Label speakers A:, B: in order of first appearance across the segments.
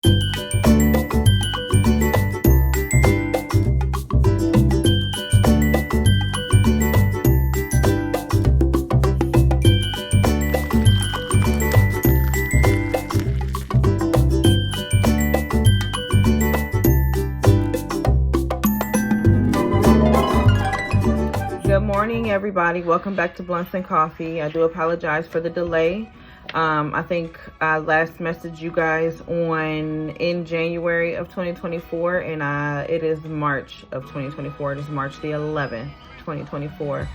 A: Good morning, everybody. Welcome back to Blunts and Coffee. I do apologize for the delay. I think I last messaged you guys in January of 2024, and it is March of 2024. It is March the 11th, 2024.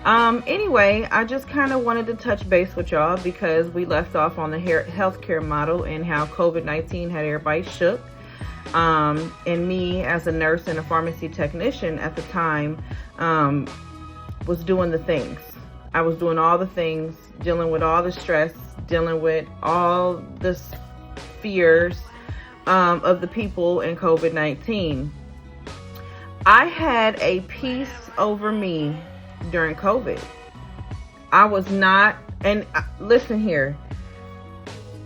A: Anyway, I just kind of wanted to touch base with y'all because we left off on the healthcare model and how COVID-19 had everybody shook. And me as a nurse and a pharmacy technician at the time, was doing the things. I was doing all the things, dealing with all the stress, dealing with all the fears of the people in COVID-19. I had a peace over me during COVID. I was not, and listen here,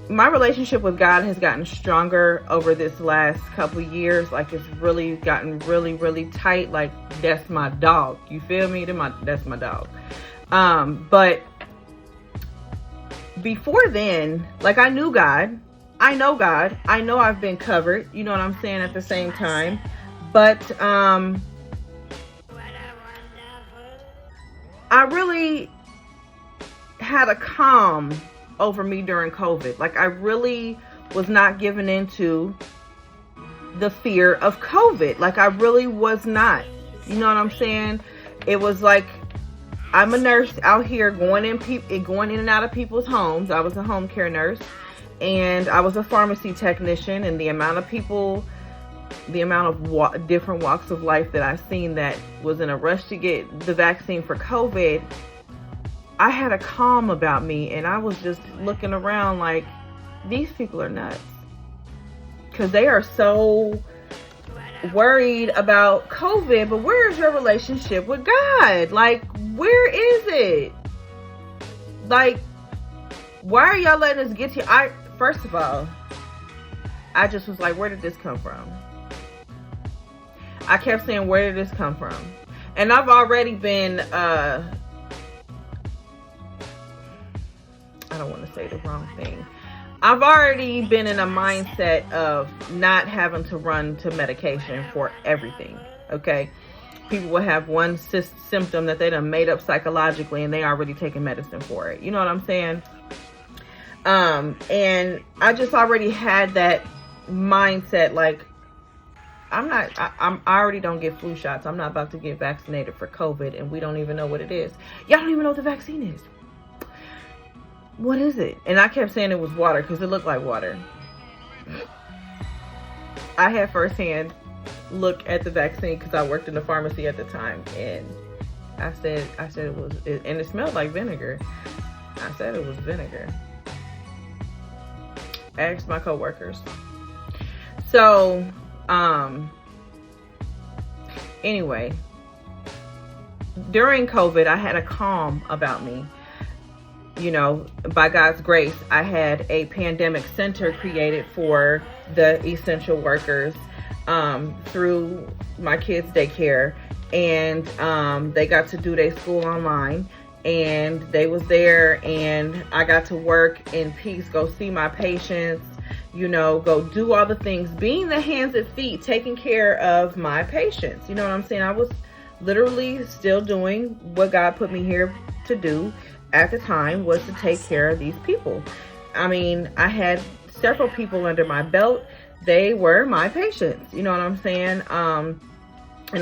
A: my relationship with God has gotten stronger over this last couple of years. Like, it's really gotten really, really tight. Like, that's my dog. You feel me? That's my dog. But before then, like, I knew God. I know God. I know I've been covered. You know what I'm saying? At the same time. But I really had a calm over me during COVID. Like, I really was not giving into the fear of COVID. Like, I really was not. You know what I'm saying? It was like, I'm a nurse out here going in and out of people's homes. I was a home care nurse, and I was a pharmacy technician, and the amount of people, the amount of different walks of life that I've seen that was in a rush to get the vaccine for COVID, I had a calm about me, and I was just looking around like, these people are nuts. Because they are so worried about COVID, but where is your relationship with God? Like, where is it? Like, why are y'all letting us get here? First of all, I just was like, where did this come from? I kept saying, where did this come from? And I've already been, I don't want to say the wrong thing. I've already been in a mindset of not having to run to medication for everything. Okay. People will have one symptom that they done made up psychologically, and they already taking medicine for it. You know what I'm saying? And I just already had that mindset. Like, I already don't get flu shots. I'm not about to get vaccinated for COVID, and we don't even know what it is. Y'all don't even know what the vaccine is. What is it? And I kept saying it was water because it looked like water. I had firsthand look at the vaccine because I worked in the pharmacy at the time, and I said it was, and it smelled like vinegar. I said it was vinegar. I asked my coworkers. So, anyway, during COVID, I had a calm about me. You know, by God's grace, I had a pandemic center created for the essential workers through my kids' daycare, and they got to do their school online, and they was there, and I got to work in peace, go see my patients, you know, go do all the things, being the hands and feet, taking care of my patients. You know what I'm saying? I was literally still doing what God put me here to do at the time, was to take care of these people. I mean, I had several people under my belt. They were my patients. You know what I'm saying? And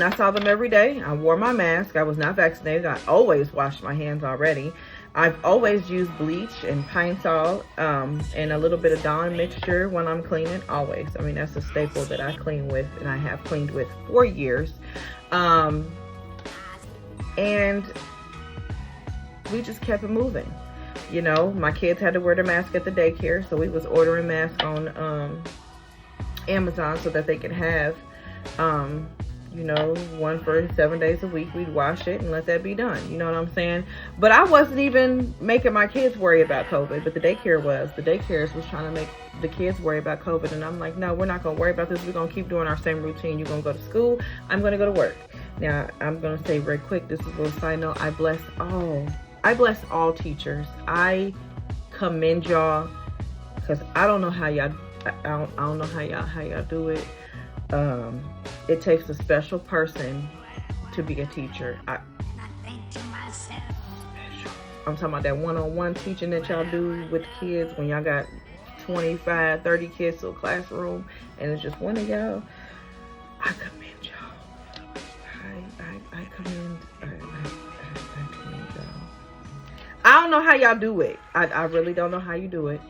A: I saw them every day. I wore my mask. I was not vaccinated. I always washed my hands already. I've always used bleach and Pine Sol and a little bit of Dawn mixture when I'm cleaning. Always. I mean, that's a staple that I clean with, and I have cleaned with for years. And we just kept it moving. You know, my kids had to wear their mask at the daycare, so we was ordering masks on Amazon so that they could have you know, one for 7 days a week. We'd wash it and let that be done. You know what I'm saying? But I wasn't even making my kids worry about COVID, but the daycare was. The daycares was trying to make the kids worry about COVID. And I'm like, no, we're not going to worry about this. We're going to keep doing our same routine. You're going to go to school. I'm going to go to work. Now, I'm going to say very quick, this is a little side note. I bless all teachers. I commend y'all, because I don't know how y'all, I don't know how y'all do it. It takes a special person to be a teacher. I'm talking about that one-on-one teaching that y'all do with the kids when y'all got 25, 30 kids to a classroom and it's just one of y'all. I commend y'all. I commend y'all. I don't know how y'all do it. I really don't know how you do it.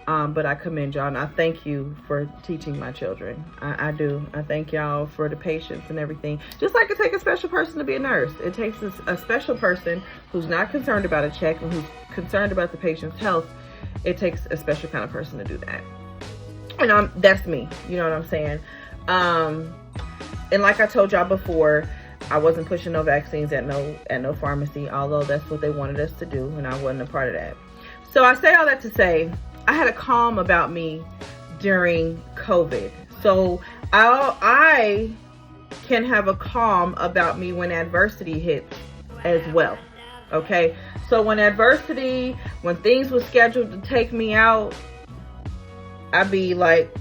A: But I commend y'all, and I thank you for teaching my children. I do. I thank y'all for the patience and everything. Just like it takes a special person to be a nurse. It takes a special person who's not concerned about a check and who's concerned about the patient's health. It takes a special kind of person to do that. And that's me. You know what I'm saying? And like I told y'all before, I wasn't pushing no vaccines at no pharmacy, although that's what they wanted us to do, and I wasn't a part of that. So I say all that to say, I had a calm about me during COVID. So I can have a calm about me when adversity hits as well. Okay. So when things were scheduled to take me out, I'd be like,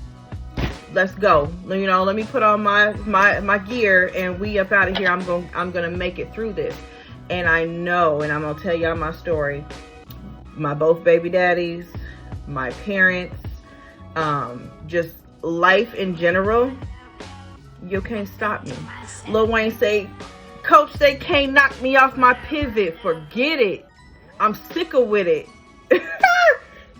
A: let's go. You know, let me put on my gear and we up out of here. I'm going to make it through this. And I know, and I'm going to tell y'all my story. My both baby daddies, my parents, just life in general, you can't stop me. Lil Wayne say, Coach, they can't knock me off my pivot. Forget it. I'm sick of with it.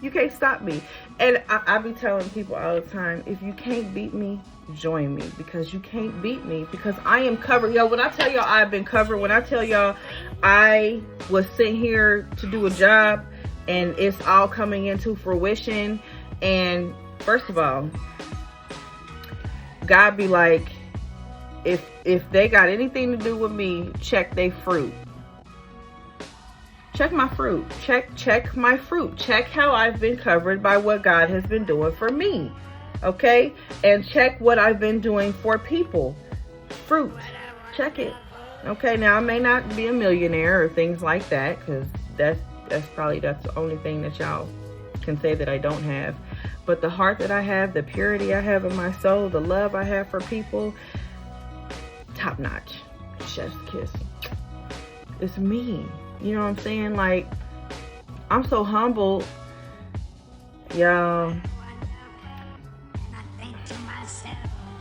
A: You can't stop me. And I be telling people all the time, if you can't beat me, join me, because you can't beat me, because I am covered. Yo, when I tell y'all I've been covered, when I tell y'all I was sitting here to do a job and it's all coming into fruition. And first of all, God be like, if they got anything to do with me, check they fruit. Check my fruit. Check my fruit. Check how I've been covered by what God has been doing for me. Okay? And check what I've been doing for people. Fruit. Check it. Okay? Now, I may not be a millionaire or things like that, because that's the only thing that y'all can say that I don't have. But the heart that I have, the purity I have in my soul, the love I have for people, top notch. Chef's kiss. It's me. You know what I'm saying? Like, I'm so humbled. Y'all,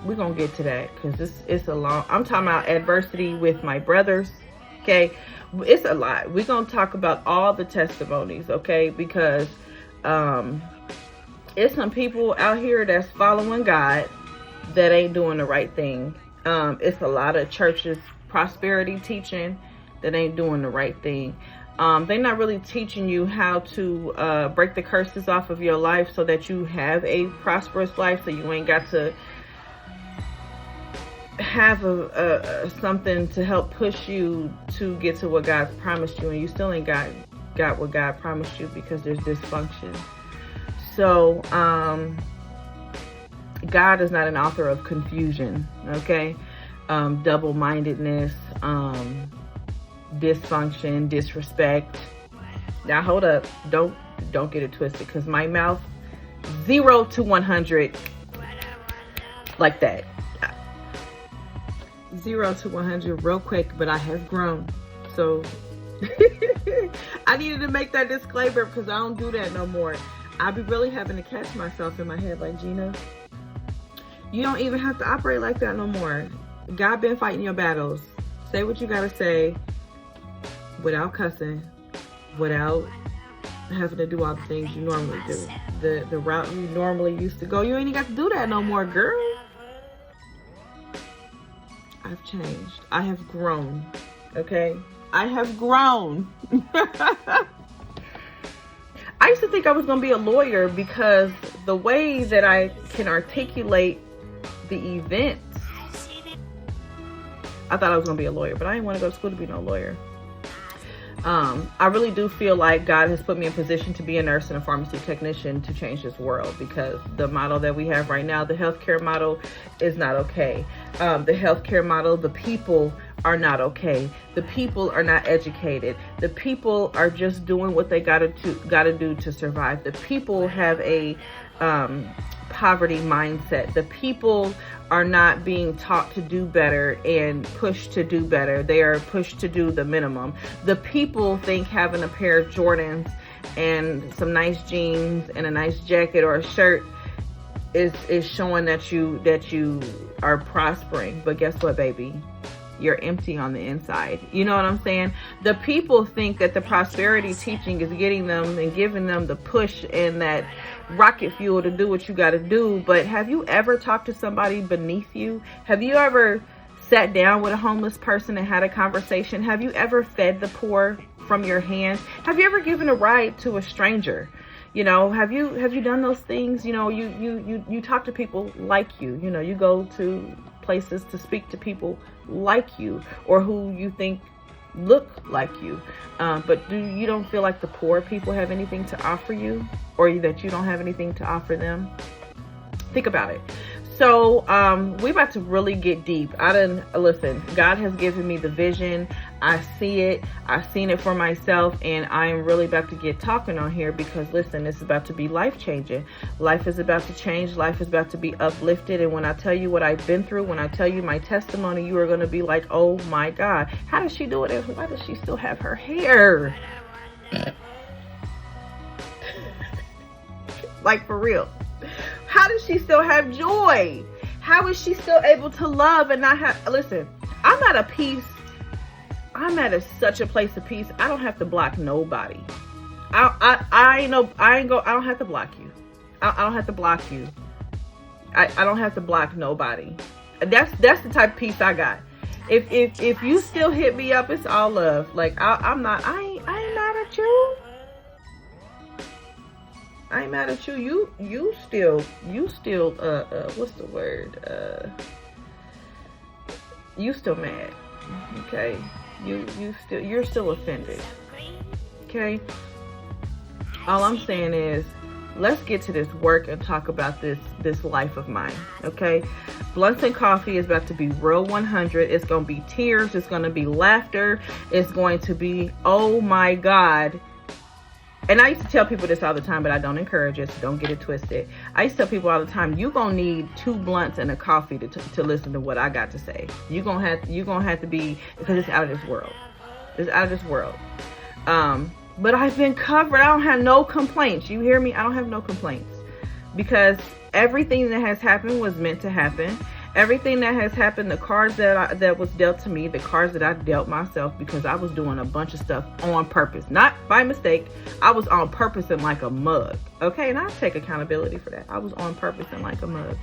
A: we're gonna get to that, because it's a long, I'm talking about adversity with my brothers. Okay, it's a lot. We're gonna talk about all the testimonies, okay? Because it's some people out here that's following God that ain't doing the right thing. It's a lot of churches prosperity teaching that ain't doing the right thing. They're not really teaching you how to break the curses off of your life so that you have a prosperous life, so you ain't got to have something to help push you to get to what God's promised you, and you still ain't got what God promised you because there's dysfunction. So God is not an author of confusion, okay? Double-mindedness, dysfunction, disrespect. Now hold up, don't get it twisted, because my mouth 0 to 100 like that. 0 to 100 real quick, but I have grown. So I needed to make that disclaimer, because I don't do that no more. I be really having to catch myself in my head like, Gina, you don't even have to operate like that no more. God been fighting your battles. Say what you gotta say without cussing, without having to do all the things you normally do. The route you normally used to go, you ain't even got to do that no more, girl. I've changed. I have grown. Okay? I have grown. I used to think I was going to be a lawyer, because the way that I can articulate the events I thought I was going to be a lawyer, but I didn't want to go to school to be no lawyer. I really do feel like God has put me in position to be a nurse and a pharmacy technician to change this world, because the model that we have right now, the healthcare model, is not okay. The healthcare model, the people are not okay. The people are not educated. The people are just doing what they gotta do to survive. The people have a poverty mindset. The people are not being taught to do better and pushed to do better. They are pushed to do the minimum. The people think having a pair of Jordans and some nice jeans and a nice jacket or a shirt is showing that you are prospering. But guess what, baby? You're empty on the inside. You know what I'm saying? The people think that the prosperity teaching is getting them and giving them the push and that rocket fuel to do what you got to do. But have you ever talked to somebody beneath you? Have you ever sat down with a homeless person and had a conversation? Have you ever fed the poor from your hands? Have you ever given a ride to a stranger? You know, have you done those things? You know, you talk to people like you. You know, you go to places to speak to people like you, or who you think look like you. But you don't feel like the poor people have anything to offer you, or that you don't have anything to offer them? Think about it. So we about to really get deep. Listen, God has given me the vision. I see it. I've seen it for myself, and I am really about to get talking on here, because listen, it's about to be life changing. Life is about to change. Life is about to be uplifted. And when I tell you what I've been through, when I tell you my testimony, you are going to be like, oh my God, how does she do it? And why does she still have her hair? Like, for real. How does she still have joy? How is she still able to love and not have... Listen, I'm at a peace. I'm at such a place of peace. I don't have to block nobody. I don't have to block you. I don't have to block you. I don't have to block nobody. That's the type of peace I got. If you still hit me up, it's all love. Like, I ain't mad at you. I ain't mad at you. You still what's the word? You still mad. Okay? You're still offended. Okay? All I'm saying is, let's get to this work and talk about this life of mine. Okay? Blunts and Coffee is about to be real 100. It's going to be tears. It's going to be laughter. It's going to be, oh my God. And I used to tell people this all the time, but I don't encourage it, so don't get it twisted. I used to tell people all the time, you're going to need 2 blunts and a coffee to listen to what I got to say. You're going to have to be, because it's out of this world. It's out of this world. But I've been covered. I don't have no complaints. You hear me? I don't have no complaints. Because everything that has happened was meant to happen. Everything that has happened, the cards that was dealt to me, the cards that I dealt myself, because I was doing a bunch of stuff on purpose, not by mistake. I was on purpose and like a mug. Okay, and I take accountability for that. I was on purpose and like a mug.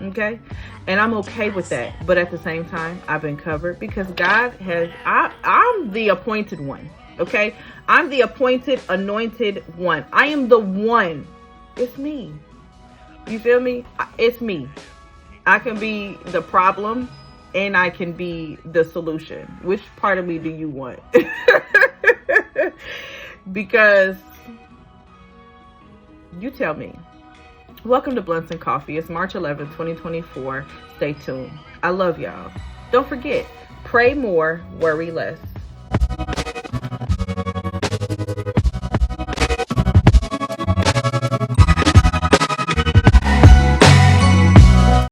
A: Okay, and I'm okay with that. But at the same time, I've been covered, because God has. I'm the appointed one. Okay, I'm the appointed, anointed one. I am the one. It's me. You feel me? It's me. I can be the problem and I can be the solution. Which part of me do you want? Because you tell me. Welcome to Blunts and Coffee. It's March 11th, 2024. Stay tuned. I love y'all. Don't forget, pray more, worry less.